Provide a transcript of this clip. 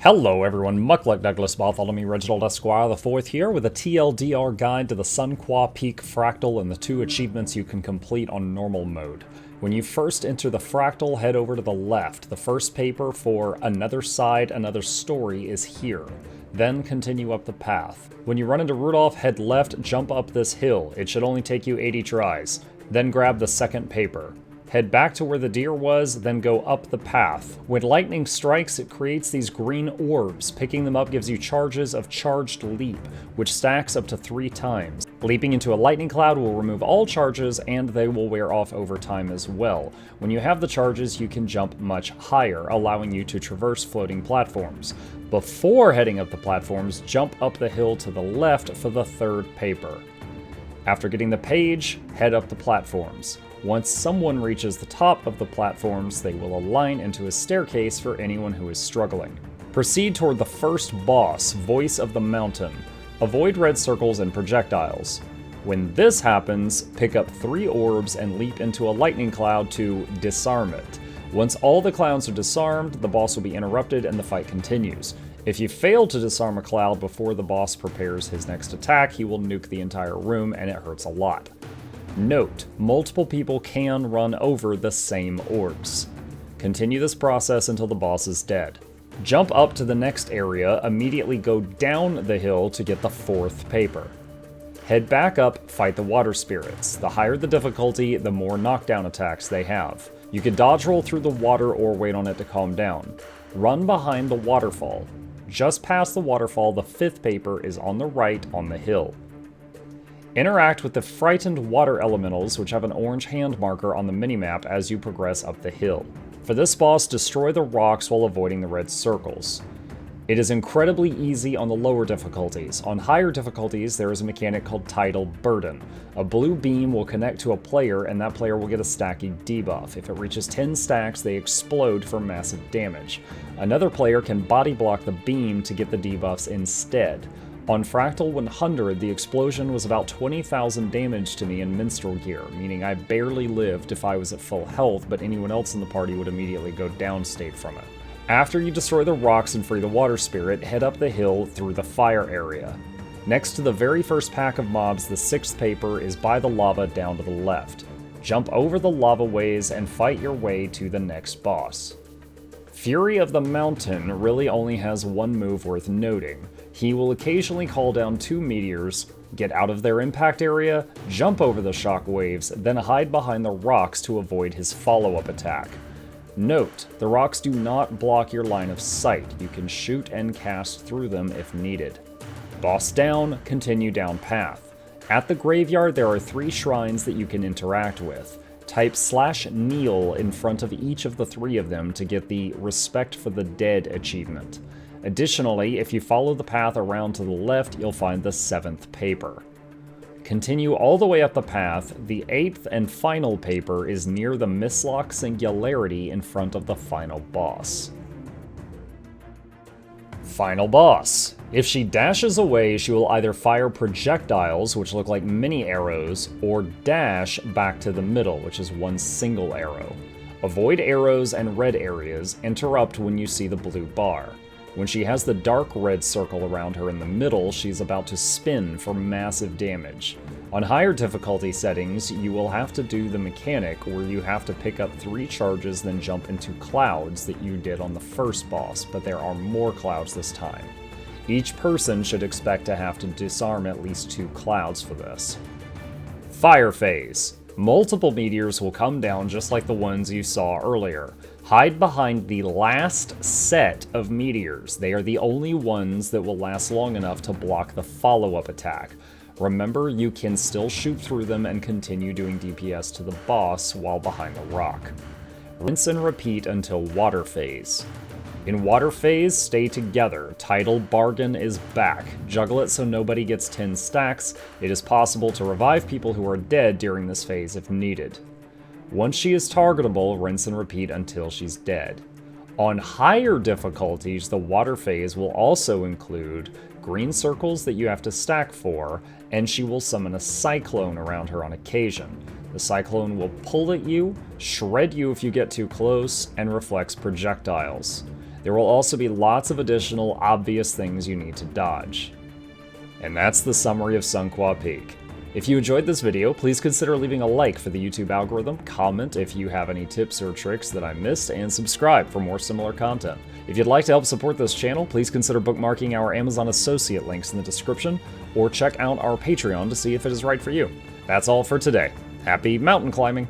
Hello everyone, Muckluck Douglas Bartholomew Reginald Esquire the Fourth here with a TLDR guide to the Sunqua Peak Fractal and the 2 achievements you can complete on normal mode. When you first enter the Fractal, head over to the left. The first paper for Another Side, Another Story is here. Then continue up the path. When you run into Rudolph, head left, jump up this hill. It should only take you 80 tries. Then grab the second paper. Head back to where the deer was, then go up the path. When lightning strikes, it creates these green orbs. Picking them up gives you charges of Charged Leap, which stacks up to 3 times. Leaping into a lightning cloud will remove all charges, and they will wear off over time as well. When you have the charges, you can jump much higher, allowing you to traverse floating platforms. Before heading up the platforms, jump up the hill to the left for the 3rd paper. After getting the page, head up the platforms. Once someone reaches the top of the platforms, they will align into a staircase for anyone who is struggling. Proceed toward the first boss, Voice of the Mountain. Avoid red circles and projectiles. When this happens, pick up 3 orbs and leap into a lightning cloud to disarm it. Once all the clouds are disarmed, the boss will be interrupted and the fight continues. If you fail to disarm a cloud before the boss prepares his next attack, he will nuke the entire room and it hurts a lot. Note, multiple people can run over the same orbs. Continue this process until the boss is dead. Jump up to the next area, immediately go down the hill to get the 4th paper. Head back up, fight the water spirits. The higher the difficulty, the more knockdown attacks they have. You can dodge roll through the water or wait on it to calm down. Run behind the waterfall. Just past the waterfall, the 5th paper is on the right on the hill. Interact with the frightened water elementals, which have an orange hand marker on the minimap as you progress up the hill. For this boss, destroy the rocks while avoiding the red circles. It is incredibly easy on the lower difficulties. On higher difficulties, there is a mechanic called Tidal Burden. A blue beam will connect to a player, and that player will get a stacking debuff. If it reaches 10 stacks, they explode for massive damage. Another player can body block the beam to get the debuffs instead. On Fractal 100, the explosion was about 20,000 damage to me in minstrel gear, meaning I barely lived if I was at full health, but anyone else in the party would immediately go downstate from it. After you destroy the rocks and free the water spirit, head up the hill through the fire area. Next to the very first pack of mobs, the 6th paper is by the lava down to the left. Jump over the lava ways and fight your way to the next boss. Fury of the Mountain really only has one move worth noting. He will occasionally call down 2 meteors, get out of their impact area, jump over the shock waves, then hide behind the rocks to avoid his follow-up attack. Note, the rocks do not block your line of sight. You can shoot and cast through them if needed. Boss down, continue down path. At the graveyard, there are 3 shrines that you can interact with. Type /kneel in front of each of the 3 of them to get the Respect for the Dead achievement. Additionally, if you follow the path around to the left, you'll find the 7th paper. Continue all the way up the path. The 8th and final paper is near the Mistlock Singularity in front of the final boss. Final boss. If she dashes away, she will either fire projectiles, which look like mini arrows, or dash back to the middle, which is one single arrow. Avoid arrows and red areas. Interrupt when you see the blue bar. When she has the dark red circle around her in the middle, she's about to spin for massive damage. On higher difficulty settings, you will have to do the mechanic where you have to pick up 3 charges then jump into clouds that you did on the first boss, but there are more clouds this time. Each person should expect to have to disarm at least 2 clouds for this. Fire phase. Multiple meteors will come down just like the ones you saw earlier. Hide behind the last set of meteors. They are the only ones that will last long enough to block the follow-up attack. Remember, you can still shoot through them and continue doing DPS to the boss while behind the rock. Rinse and repeat until water phase. In water phase, stay together. Tidal Bargain is back. Juggle it so nobody gets 10 stacks. It is possible to revive people who are dead during this phase if needed. Once she is targetable, rinse and repeat until she's dead. On higher difficulties, the water phase will also include green circles that you have to stack for, and she will summon a cyclone around her on occasion. The cyclone will pull at you, shred you if you get too close, and reflects projectiles. There will also be lots of additional obvious things you need to dodge. And that's the summary of Sunqua Peak. If you enjoyed this video, please consider leaving a like for the YouTube algorithm, comment if you have any tips or tricks that I missed, and subscribe for more similar content. If you'd like to help support this channel, please consider bookmarking our Amazon Associate links in the description, or check out our Patreon to see if it is right for you. That's all for today. Happy mountain climbing!